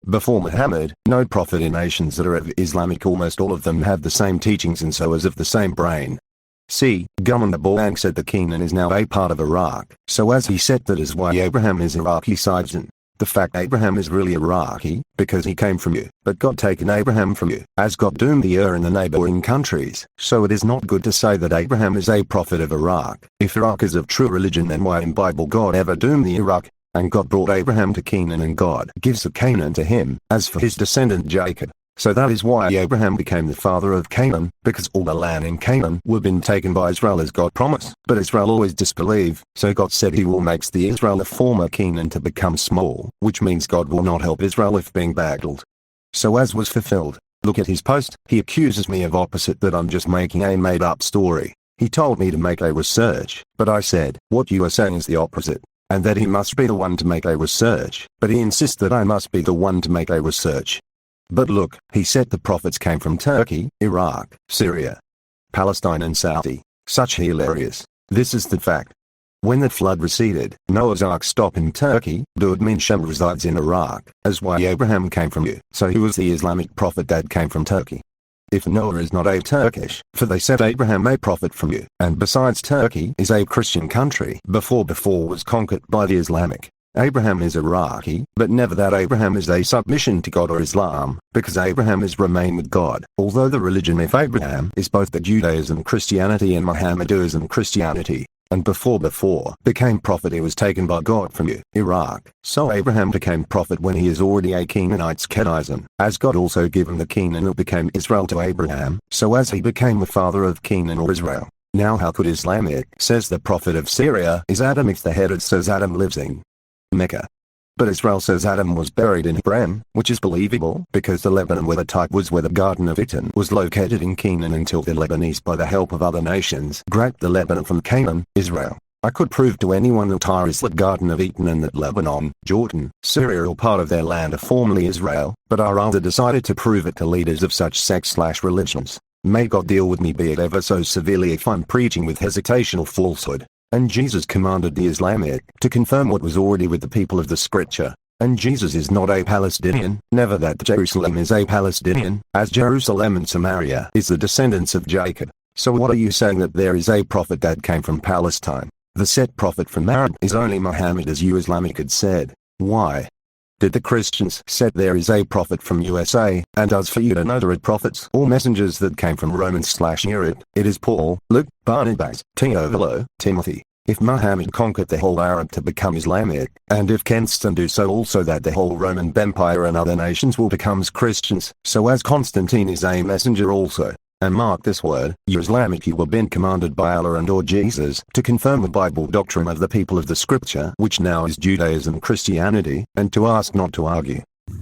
Before Muhammad, no prophet in nations that are of Islamic, almost all of them have the same teachings and so is of the same brain. See, GUMANDER BAWANG said that Canaan is now a part of Iraq, so as he said that is why Abraham is Iraqi CITEZEN. The fact Abraham is really Iraqi, because he came from you, but God taken Abraham from you, as God doomed the in the neighboring countries, so it is not good to say that Abraham is a prophet of Iraq. If Iraq is of true religion, then why in Bible God ever doomed the Iraq? And God brought Abraham to Canaan, and God gives the Canaan to him, as for his descendant Jacob. So that is why Abraham became the father of Canaan, because all the land in Canaan were been taken by Israel as God promised. But Israel always disbelieve, so God said he will make the Israel of former Canaan to become small, which means God will not help Israel if being battled. So as was fulfilled. Look at his post, he accuses me of opposite, that I'm just making a made-up story. He told me to make a research, but I said, what you are saying is the opposite, and that he must be the one to make a research, but he insists that I must be the one to make a research. But look, he said the prophets came from Turkey, Iraq, Syria, Palestine and Saudi. Such hilarious. This is the fact. When the flood receded, Noah's Ark stopped in Turkey, Dud Minsham resides in Iraq, as why Abraham came from you, so he was the Islamic prophet that came from Turkey. If Noah is not a Turkish, for they said Abraham a prophet from you, and besides Turkey is a Christian country before was conquered by the Islamic. Abraham is Iraqi, but never that Abraham is a submission to God or Islam, because Abraham is remain with God, although the religion of Abraham is both the Judaism Christianity and Mohammedanism Christianity, and before became prophet he was taken by God from you, Iraq, so Abraham became prophet when he is already a Canaanite's CITEZEN, as God also given the Canaan who became Israel to Abraham, so as he became the father of Canaan or Israel. Now how could Islamic says the prophet of Syria is Adam if the head it says Adam lives in Mecca? But Israel says Adam was buried in Hebron, which is believable because the Lebanon where the type was where the Garden of Eden was located in Canaan until the Lebanese by the help of other nations grabbed the Lebanon from Canaan, Israel. I could prove to anyone that Tyre is the Garden of Eden and that Lebanon, Jordan, Syria or part of their land are formerly Israel, but I rather decided to prove it to leaders of such sects/religions. May God deal with me be it ever so severely if I'm preaching with hesitation or falsehood. And Jesus commanded the Islamic to confirm what was already with the people of the scripture. And Jesus is not a Palestinian, never that Jerusalem is a Palestinian, as Jerusalem and Samaria is the descendants of Jacob. So what are you saying that there is a prophet that came from Palestine? The set prophet from Arab is only Muhammad as you Islamic had said. Why did the Christians said there is a prophet from USA, and as for you to know there are prophets or messengers that came from Romans/Europe, it is Paul, Luke, Barnabas, Theophilo, Timothy. If Muhammad conquered the whole Arab to become Islamic, and if Constantine do so also that the whole Roman Empire and other nations will become Christians, so as Constantine is a messenger also. And mark this word, you Islamic you were been commanded by Allah and or Jesus to confirm the Bible doctrine of the people of the scripture which now is Judaism Christianity, and to ask not to argue.